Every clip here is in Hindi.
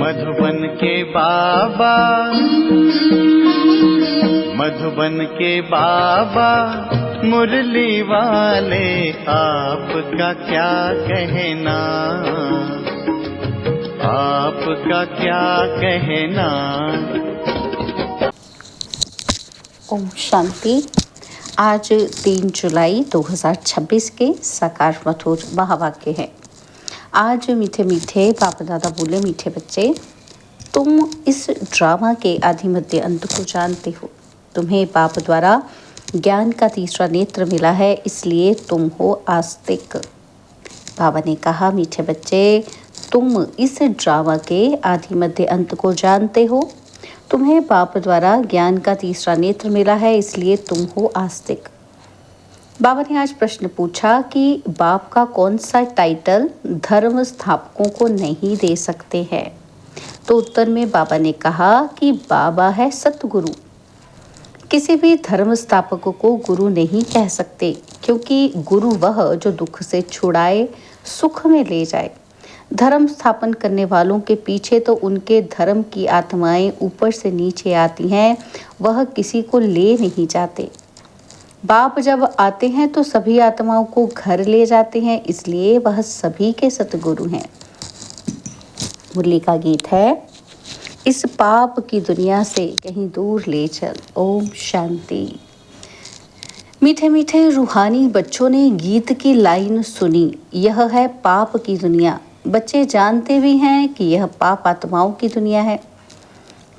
मधुबन के बाबा, मधुबन के बाबा मुरली वाले, आपका क्या कहना, आपका क्या कहना। ओम शांति। आज 3 जुलाई 2026 के साकार मधुर महावाक्य है। आज मीठे मीठे बाप दादा बोले, मीठे बच्चे, तुम इस ड्रामा के आदि मध्य अंत को जानते हो। तुम्हें बाप द्वारा ज्ञान का तीसरा नेत्र मिला है, इसलिए तुम हो आस्तिक। बाबा ने कहा, मीठे बच्चे, तुम इस ड्रामा के आदि मध्य अंत को जानते हो। तुम्हें बाप द्वारा ज्ञान का तीसरा नेत्र मिला है, इसलिए तुम हो आस्तिक। बाबा ने आज प्रश्न पूछा कि बाप का कौन सा टाइटल धर्म स्थापकों को नहीं दे सकते हैं। तो उत्तर में बाबा ने कहा कि बाबा है सतगुरु। किसी भी धर्म स्थापक को गुरु नहीं कह सकते, क्योंकि गुरु वह जो दुख से छुड़ाए, सुख में ले जाए। धर्म स्थापन करने वालों के पीछे तो उनके धर्म की आत्माएं ऊपर से नीचे आती हैं, वह किसी को ले नहीं जाते। बाप जब आते हैं तो सभी आत्माओं को घर ले जाते हैं, इसलिए वह सभी के सतगुरु हैं। मुरली का गीत है, इस पाप की दुनिया से कहीं दूर ले चल। ओम शांति। मीठे मीठे रूहानी बच्चों ने गीत की लाइन सुनी, यह है पाप की दुनिया। बच्चे जानते भी हैं कि यह पाप आत्माओं की दुनिया है।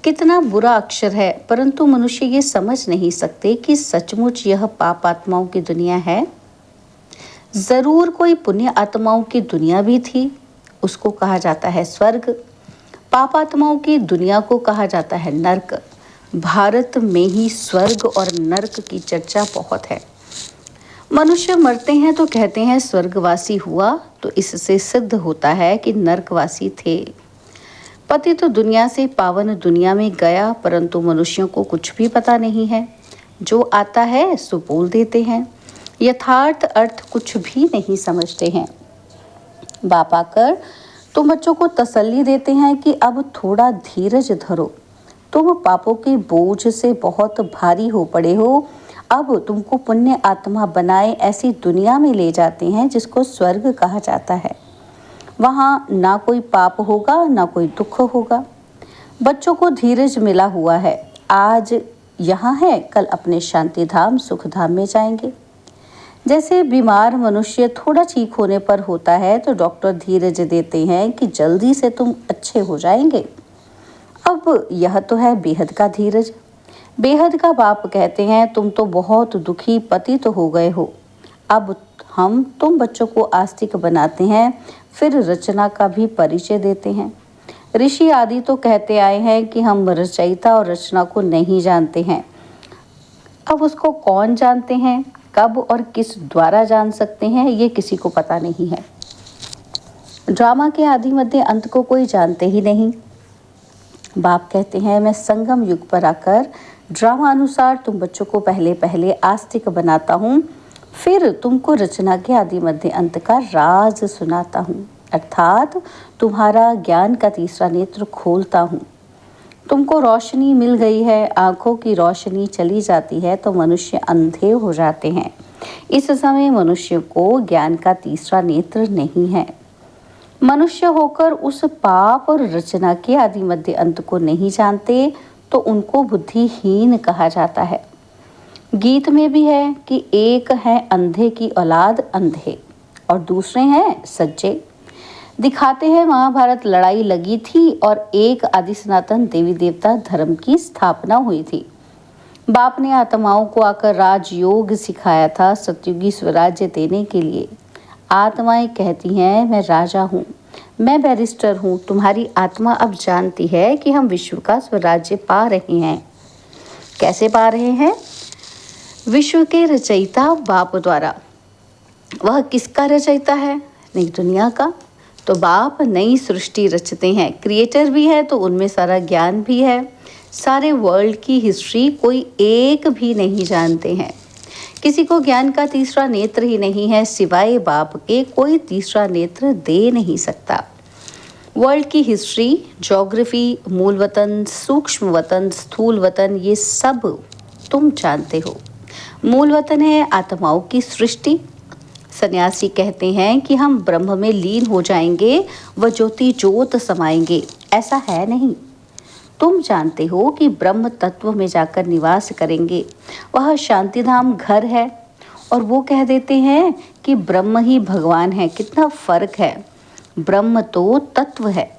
कितना बुरा अक्षर है, परंतु मनुष्य ये समझ नहीं सकते कि सचमुच यह पाप आत्माओं की दुनिया है। जरूर कोई पुण्य आत्माओं की दुनिया भी थी, उसको कहा जाता है स्वर्ग। पाप आत्माओं की दुनिया को कहा जाता है नर्क। भारत में ही स्वर्ग और नर्क की चर्चा बहुत है। मनुष्य मरते हैं तो कहते हैं स्वर्गवासी हुआ, तो इससे सिद्ध होता है कि नरकवासी थे। पति तो दुनिया से पावन दुनिया में गया, परंतु मनुष्यों को कुछ भी पता नहीं है। जो आता है सो बोल देते हैं, यथार्थ अर्थ कुछ भी नहीं समझते हैं। बाप आकर तुम बच्चों को तसल्ली देते हैं कि अब थोड़ा धीरज धरो, तुम पापों के बोझ से बहुत भारी हो पड़े हो। अब तुमको पुण्य आत्मा बनाए ऐसी दुनिया में ले जाते हैं जिसको स्वर्ग कहा जाता है। वहाँ ना कोई पाप होगा, ना कोई दुख होगा। बच्चों को धीरज मिला हुआ है, आज यहाँ है, कल अपने शांति धाम सुख धाम में जाएंगे। जैसे बीमार मनुष्य थोड़ा ठीक होने पर होता है तो डॉक्टर धीरज देते हैं कि जल्दी से तुम अच्छे हो जाएंगे। अब यह तो है बेहद का धीरज। बेहद का बाप कहते हैं, तुम तो बहुत दुखी पतित हो गए हो। अब हम तुम बच्चों को आस्तिक बनाते हैं, फिर रचना का भी परिचय देते हैं। ऋषि आदि तो कहते आए हैं कि हम रचयिता और रचना को नहीं जानते हैं। अब उसको कौन जानते हैं, कब और किस द्वारा जान सकते हैं, ये किसी को पता नहीं है। ड्रामा के आदि मध्य अंत को कोई जानते ही नहीं। बाप कहते हैं, मैं संगम युग पर आकर ड्रामा अनुसार तुम बच्चों को पहले पहले आस्तिक बनाता हूँ, फिर तुमको रचना के आदि मध्य अंत का राज सुनाता हूँ, अर्थात तुम्हारा ज्ञान का तीसरा नेत्र खोलता हूँ। तुमको रोशनी मिल गई है, आंखों की रोशनी चली जाती है तो मनुष्य अंधे हो जाते हैं। इस समय मनुष्य को ज्ञान का तीसरा नेत्र नहीं है। मनुष्य होकर उस पाप और रचना के आदि मध्य अंत को नहीं जानते तो उनको बुद्धिहीन कहा जाता है। गीत में भी है कि एक है अंधे की औलाद अंधे और दूसरे हैं सज्जे। दिखाते हैं महाभारत लड़ाई लगी थी और एक आदि सनातन देवी देवता धर्म की स्थापना हुई थी। बाप ने आत्माओं को आकर राजयोग सिखाया था सतयुगी स्वराज्य देने के लिए। आत्माएं कहती हैं, मैं राजा हूँ, मैं बैरिस्टर हूँ। तुम्हारी आत्मा अब जानती है कि हम विश्व का स्वराज्य पा रहे हैं। कैसे पा रहे हैं? विश्व के रचयिता बाप द्वारा। वह किसका रचयिता है? नई दुनिया का। तो बाप नई सृष्टि रचते हैं, क्रिएटर भी है तो उनमें सारा ज्ञान भी है। सारे वर्ल्ड की हिस्ट्री कोई एक भी नहीं जानते हैं। किसी को ज्ञान का तीसरा नेत्र ही नहीं है, सिवाय बाप के कोई तीसरा नेत्र दे नहीं सकता। वर्ल्ड की हिस्ट्री, ज्योग्राफी, मूल वतन, सूक्ष्म वतन, स्थूल वतन, ये सब तुम जानते हो। मूल वतन है आत्माओं की सृष्टि। सन्यासी कहते हैं कि हम ब्रह्म में लीन हो जाएंगे, व ज्योति ज्योत समाएंगे। ऐसा है नहीं। तुम जानते हो कि ब्रह्म तत्व में जाकर निवास करेंगे, वह शांतिधाम घर है। और वो कह देते हैं कि ब्रह्म ही भगवान है। कितना फर्क है। ब्रह्म तो तत्व है,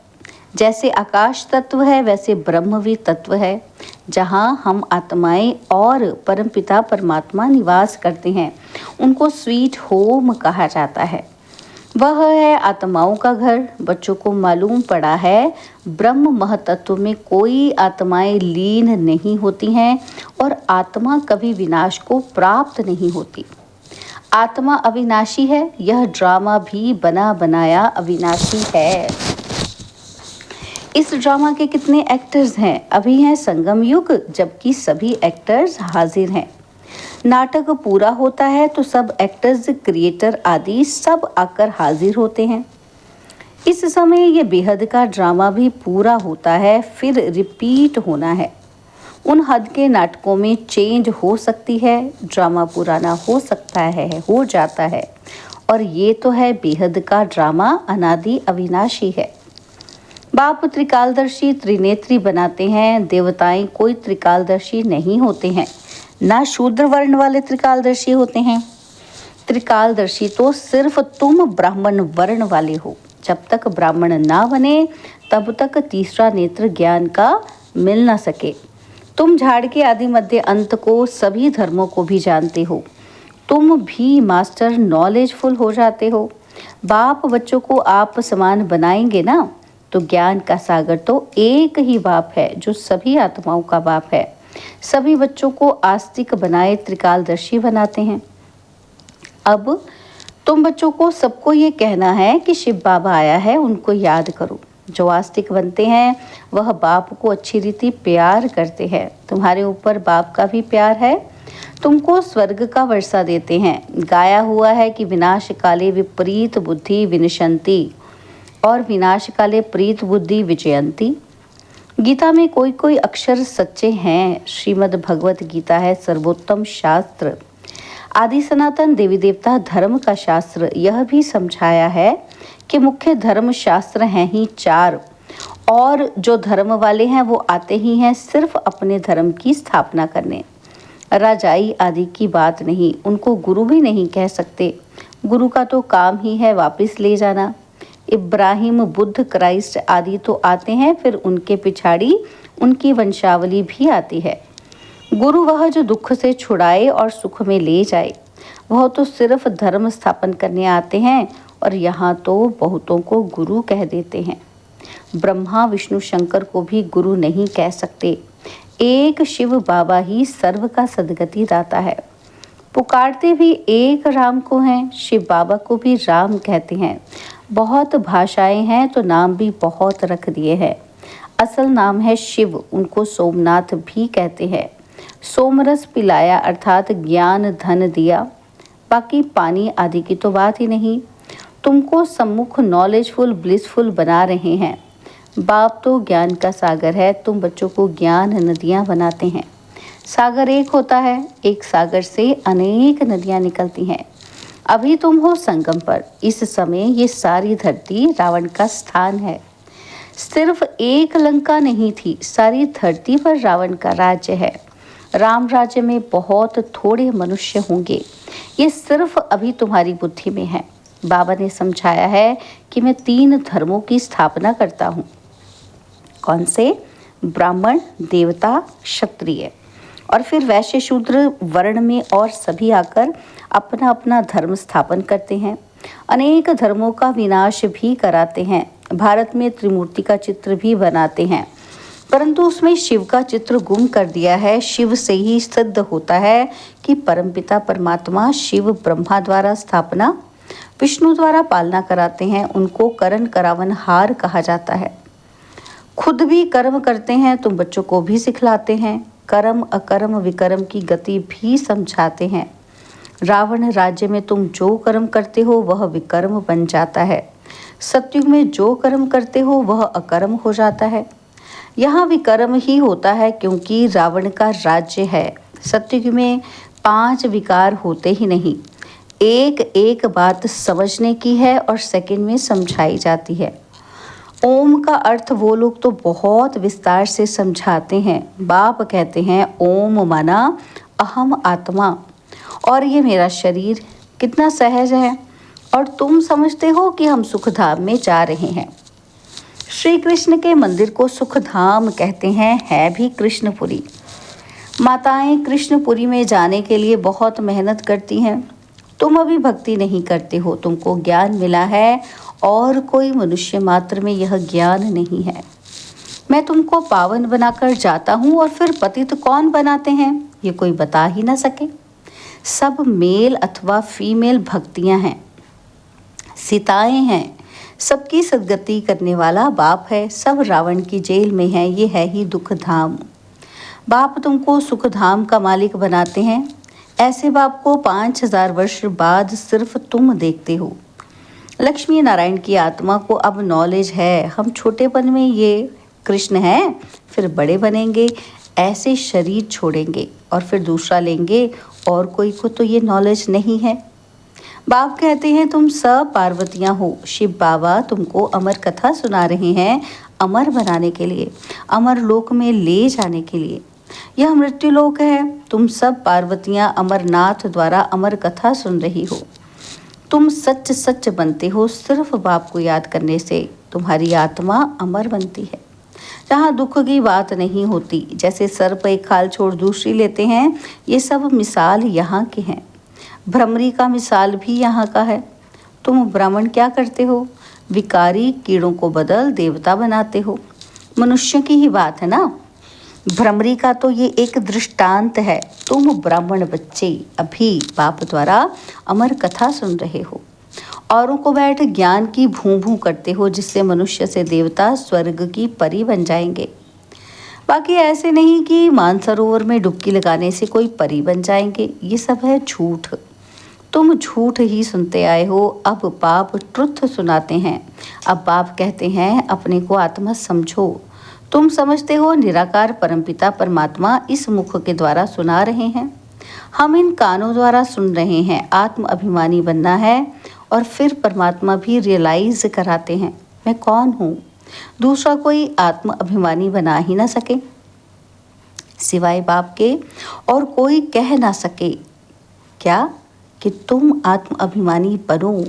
जैसे आकाश तत्व है वैसे ब्रह्म भी तत्व है, जहाँ हम आत्माएं और परमपिता परमात्मा निवास करते हैं। उनको स्वीट होम कहा जाता है। वह है आत्माओं का घर। बच्चों को मालूम पड़ा है ब्रह्म महतत्व में कोई आत्माएं लीन नहीं होती हैं और आत्मा कभी विनाश को प्राप्त नहीं होती। आत्मा अविनाशी है। यह ड्रामा भी बना बनाया अविनाशी है। इस ड्रामा के कितने एक्टर्स हैं? अभी है संगम युग, जबकि सभी एक्टर्स हाजिर हैं। नाटक पूरा होता है तो सब एक्टर्स, क्रिएटर आदि सब आकर हाजिर होते हैं। इस समय ये बेहद का ड्रामा भी पूरा होता है, फिर रिपीट होना है। उन हद के नाटकों में चेंज हो सकती है, ड्रामा पुराना हो सकता है, हो जाता है। और ये तो है बेहद का ड्रामा, अनादि अविनाशी है। बाप त्रिकालदर्शी त्रिनेत्री बनाते हैं। देवताएं कोई त्रिकालदर्शी नहीं होते हैं, ना शूद्र वर्ण वाले त्रिकालदर्शी होते हैं। त्रिकालदर्शी तो सिर्फ तुम ब्राह्मण वर्ण वाले हो। जब तक ब्राह्मण ना बने तब तक तीसरा नेत्र ज्ञान का मिल ना सके। तुम झाड़ के आदि मध्य अंत को, सभी धर्मों को भी जानते हो। तुम भी मास्टर नॉलेजफुल हो जाते हो। बाप बच्चों को आप समान बनाएंगे ना, तो ज्ञान का सागर तो एक ही बाप है जो सभी आत्माओं का बाप है। सभी बच्चों को आस्तिक बनाए त्रिकालदर्शी बनाते हैं। अब तुम बच्चों को सबको ये कहना है कि शिव बाबा आया है, उनको याद करो। जो आस्तिक बनते हैं वह बाप को अच्छी रीति प्यार करते हैं। तुम्हारे ऊपर बाप का भी प्यार है। तुमको स्वर्ग का वर्षा देते हैं। गाया हुआ है कि विनाश काले विपरीत बुद्धि विनशंति और विनाश काले प्रीत बुद्धि विजयंती। गीता में कोई कोई अक्षर सच्चे हैं। श्रीमद् भगवत गीता है सर्वोत्तम शास्त्र। आदि सनातन देवी देवता धर्म का शास्त्र। यह भी समझाया है कि मुख्य धर्म शास्त्र हैं ही 4, और जो धर्म वाले हैं वो आते ही हैं सिर्फ अपने धर्म की स्थापना करने। राजाई आदि की बात नहीं। उनको गुरु भी नहीं कह सकते। गुरु का तो काम ही है वापस ले जाना। इब्राहिम, बुद्ध, क्राइस्ट आदि तो आते हैं, फिर उनके पिछाड़ी उनकी वंशावली भी आती है। गुरु वह जो दुख से छुड़ाए और सुख में ले जाए। वह तो सिर्फ धर्म स्थापन करने आते हैं, और यहाँ तो बहुतों को गुरु कह देते हैं। ब्रह्मा विष्णु शंकर को भी गुरु नहीं कह सकते। एक शिव बाबा ही सर्व का सदगति दाता है। पुकारते भी एक राम को हैं। शिव बाबा को भी राम कहते हैं। बहुत भाषाएं हैं तो नाम भी बहुत रख दिए हैं। असल नाम है शिव। उनको सोमनाथ भी कहते हैं। सोमरस पिलाया अर्थात ज्ञान धन दिया। बाकी पानी आदि की तो बात ही नहीं। तुमको सम्मुख नॉलेजफुल ब्लिसफुल बना रहे हैं। बाप तो ज्ञान का सागर है। तुम बच्चों को ज्ञान नदियाँ बनाते हैं। सागर एक होता है, एक सागर से अनेक नदियाँ निकलती हैं। अभी तुम हो संगम पर। इस समय ये सारी धरती रावण का स्थान है। सिर्फ एक लंका नहीं थी, सारी धरती पर रावण का राज्य है। राम राज्य में बहुत थोड़े मनुष्य होंगे। ये सिर्फ अभी तुम्हारी बुद्धि में है। बाबा ने समझाया है कि मैं 3 धर्मों की स्थापना करता हूँ। कौन से? ब्राह्मण, देवता, क्षत्रिय, और फिर वैश्य शूद्र वर्ण में और सभी आकर अपना अपना धर्म स्थापन करते हैं। अनेक धर्मों का विनाश भी कराते हैं। भारत में त्रिमूर्ति का चित्र भी बनाते हैं, परंतु उसमें शिव का चित्र गुम कर दिया है। शिव से ही सिद्ध होता है कि परमपिता परमात्मा शिव ब्रह्मा द्वारा स्थापना, विष्णु द्वारा पालना कराते हैं। उनको करण करावन हार कहा जाता है। खुद भी कर्म करते हैं, तुम बच्चों को भी सिखलाते हैं। कर्म अकर्म विकर्म की गति भी समझाते हैं। रावण राज्य में तुम जो कर्म करते हो वह विकर्म बन जाता है। सतयुग में जो कर्म करते हो वह अकर्म हो जाता है। यहाँ विकर्म ही होता है क्योंकि रावण का राज्य है। सतयुग में 5 विकार होते ही नहीं। एक एक बात समझने की है और सेकंड में समझाई जाती है। ओम का अर्थ वो लोग तो बहुत विस्तार से समझाते हैं। बाप कहते हैं ओम माना अहम आत्मा और ये मेरा शरीर। कितना सहज है। और तुम समझते हो कि हम सुखधाम में जा रहे हैं। श्री कृष्ण के मंदिर को सुखधाम कहते हैं, है भी कृष्णपुरी। माताएं कृष्णपुरी में जाने के लिए बहुत मेहनत करती हैं। तुम अभी भक्ति नहीं करते हो, तुमको ज्ञान मिला है और कोई मनुष्य मात्र में यह ज्ञान नहीं है। मैं तुमको पावन बनाकर जाता हूँ और फिर पतित कौन बनाते हैं ये कोई बता ही ना सके। सब मेल अथवा फीमेल भक्तियाँ हैं, सीताएं हैं। सबकी सद्गति करने वाला बाप है। सब रावण की जेल में है, ये है ही दुख धाम। बाप तुमको सुखधाम का मालिक बनाते हैं। ऐसे बाप को 5000 वर्ष बाद सिर्फ तुम देखते हो। लक्ष्मी नारायण की आत्मा को अब नॉलेज है। हम छोटेपन में ये कृष्ण हैं, फिर बड़े बनेंगे, ऐसे शरीर छोड़ेंगे और फिर दूसरा लेंगे और कोई को तो ये नॉलेज नहीं है। बाप कहते हैं तुम सब पार्वतियाँ हो। शिव बाबा तुमको अमर कथा सुना रहे हैं, अमर बनाने के लिए, अमर लोक में ले जाने के लिए। यह मृत्यु लोक है। तुम सब पार्वतियाँ अमरनाथ द्वारा अमर कथा सुन रही हो। तुम सच सच बनते हो सिर्फ बाप को याद करने से। तुम्हारी आत्मा अमर बनती है। जहाँ दुख की बात नहीं होती, जैसे सर्प एक खाल छोड़ दूसरी लेते हैं, ये सब मिसाल यहाँ के हैं। भ्रमरी का मिसाल भी यहाँ का है। तुम ब्राह्मण क्या करते हो? विकारी कीड़ों को बदल देवता बनाते हो। मनुष्य की ही बात है ना। भ्रमरी का तो ये एक दृष्टांत है। तुम ब्राह्मण बच्चे अभी बाप द्वारा अमर कथा सुन रहे हो। औरों को बैठ ज्ञान की भूं भूं करते हो, जिससे मनुष्य से देवता स्वर्ग की परी बन जाएंगे। बाकी ऐसे नहीं कि मानसरोवर में डुबकी लगाने से कोई परी बन जाएंगे। ये सब है झूठ। तुम झूठ ही सुनते आए हो। अब बाप ट्रुथ सुनाते हैं। अब बाप कहते हैं अपने को आत्मा समझो। तुम समझते हो निराकार परमपिता परमात्मा इस मुख के द्वारा सुना रहे हैं। हम इन कानों द्वारा सुन रहे हैं। आत्म अभिमानी बनना है और फिर परमात्मा भी रियलाइज कराते हैं मैं कौन हूँ। दूसरा कोई आत्म अभिमानी बना ही ना सके सिवाय बाप के, और कोई कह ना सके क्या कि तुम आत्म अभिमानी बनो।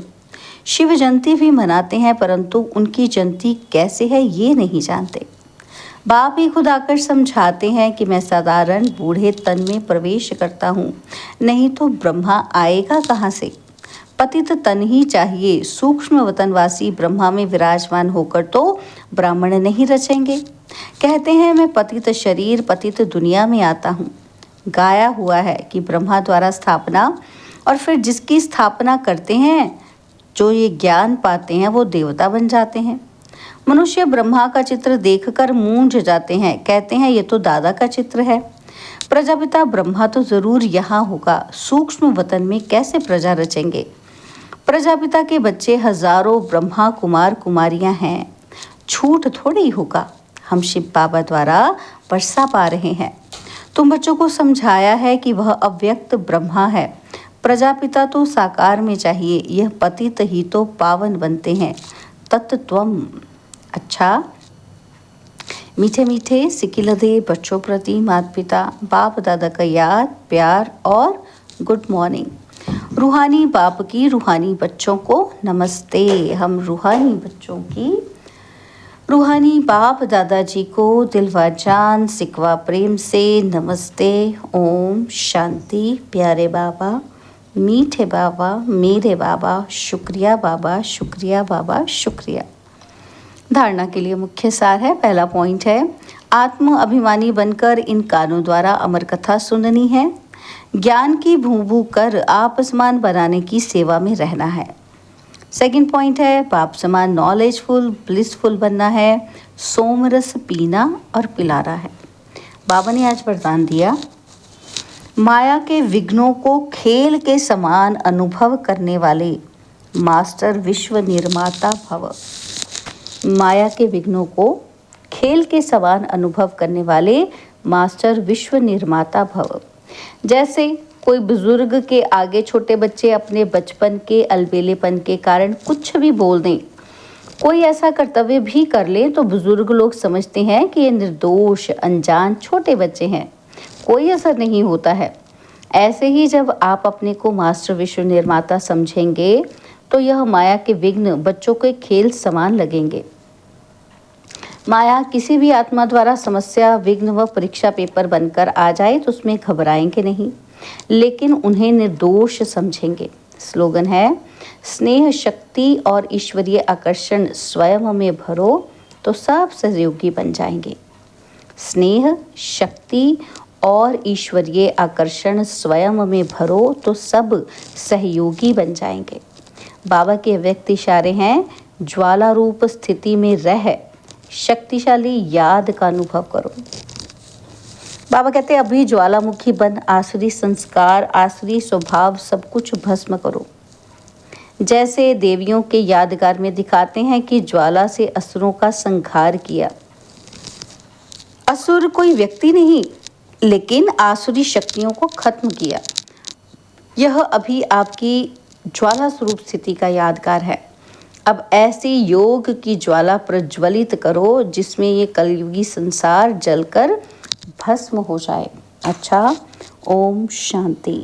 शिव जयंती भी मनाते हैं, परंतु उनकी जयंती कैसे है ये नहीं जानते। बाप ही खुद आकर समझाते हैं कि मैं साधारण बूढ़े तन में प्रवेश करता हूँ, नहीं तो ब्रह्मा आएगा कहाँ से। पतित तन ही चाहिए। सूक्ष्म वतनवासी ब्रह्मा में विराजमान होकर तो ब्राह्मण नहीं रचेंगे। कहते हैं मैं पतित शरीर पतित दुनिया में आता हूँ। गाया हुआ है कि ब्रह्मा द्वारा स्थापना, और फिर जिसकी स्थापना करते हैं जो ये ज्ञान पाते हैं वो देवता बन जाते हैं। मनुष्य ब्रह्मा का चित्र देखकर मूंझ जाते हैं, कहते हैं ये तो दादा का चित्र है। प्रजापिता ब्रह्मा तो जरूर यहाँ होगा। सूक्ष्म वतन में कैसे प्रजा रचेंगे। प्रजापिता के बच्चे हजारों ब्रह्मा कुमार कुमारियां हैं। छूट थोड़ी होगा। हम शिव बाबा द्वारा वर्षा पा रहे हैं। तुम बच्चों को समझाया है कि वह अव्यक्त ब्रह्मा है। प्रजापिता तो साकार में चाहिए। यह पतित ही तो पावन बनते हैं। तत्त्वम। अच्छा, मीठे मीठे सिकिलदे बच्चों प्रति माता पिता बाप दादा का याद प्यार और गुड मॉर्निंग। रूहानी बाप की रूहानी बच्चों को नमस्ते। हम रूहानी बच्चों की रूहानी बाप दादाजी को दिलवा जान सिकवा प्रेम से नमस्ते। ओम शांति। प्यारे बाबा, मीठे बाबा, मेरे बाबा, शुक्रिया बाबा, शुक्रिया बाबा, शुक्रिया। धारणा के लिए मुख्य सार है। पहला पॉइंट है आत्म अभिमानी बनकर इन कानों द्वारा अमर कथा सुननी है। ज्ञान की भूभू कर आप समान बनाने की सेवा में रहना है। सेकंड पॉइंट है बाप समान नॉलेजफुल ब्लिसफुल बनना है। सोमरस पीना और पिलाना है। बाबा ने आज वरदान दिया, माया के विघ्नों को खेल के समान अनुभव करने वाले मास्टर विश्व निर्माता भव। माया के विघ्नों को खेल के समान अनुभव करने वाले मास्टर विश्व निर्माता भव। जैसे कोई बुजुर्ग के आगे छोटे बच्चे अपने बचपन के अलबेलेपन के कारण कुछ भी बोल दें, कोई ऐसा कर्तव्य भी कर ले, तो बुजुर्ग लोग समझते हैं कि ये निर्दोष अनजान छोटे बच्चे हैं, कोई असर नहीं होता है। ऐसे ही जब आप अपने को मास्टर विश्व निर्माता समझेंगे तो यह माया के विघ्न बच्चों के खेल समान लगेंगे। माया किसी भी आत्मा द्वारा समस्या, विघ्न व परीक्षा पेपर बनकर आ जाए तो उसमें घबराएंगे नहीं, लेकिन उन्हें निर्दोष समझेंगे। स्लोगन है, स्नेह, शक्ति और ईश्वरीय आकर्षण स्वयं में भरो तो सब सहयोगी बन जाएंगे। स्नेह, शक्ति और ईश्वरीय आकर्षण स्वयं में भरो तो सब सहयोगी बन जाएंगे। बाबा के व्यक्त इशारे हैं, ज्वाला रूप स्थिति में रह शक्तिशाली याद का अनुभव करो। बाबा कहते हैं, अभी ज्वालामुखी बन आसुरी संस्कार, आसुरी स्वभाव सब कुछ भस्म करो। जैसे देवियों के यादगार में दिखाते हैं कि ज्वाला से असुरों का संहार किया। असुर कोई व्यक्ति नहीं, लेकिन आसुरी शक्तियों को खत्म किया। यह अभी आपकी ज्वाला स्वरूप स्थिति का यादगार है। अब ऐसी योग की ज्वाला प्रज्वलित करो जिसमें ये कलयुगी संसार जलकर भस्म हो जाए। अच्छा, ओम शांति।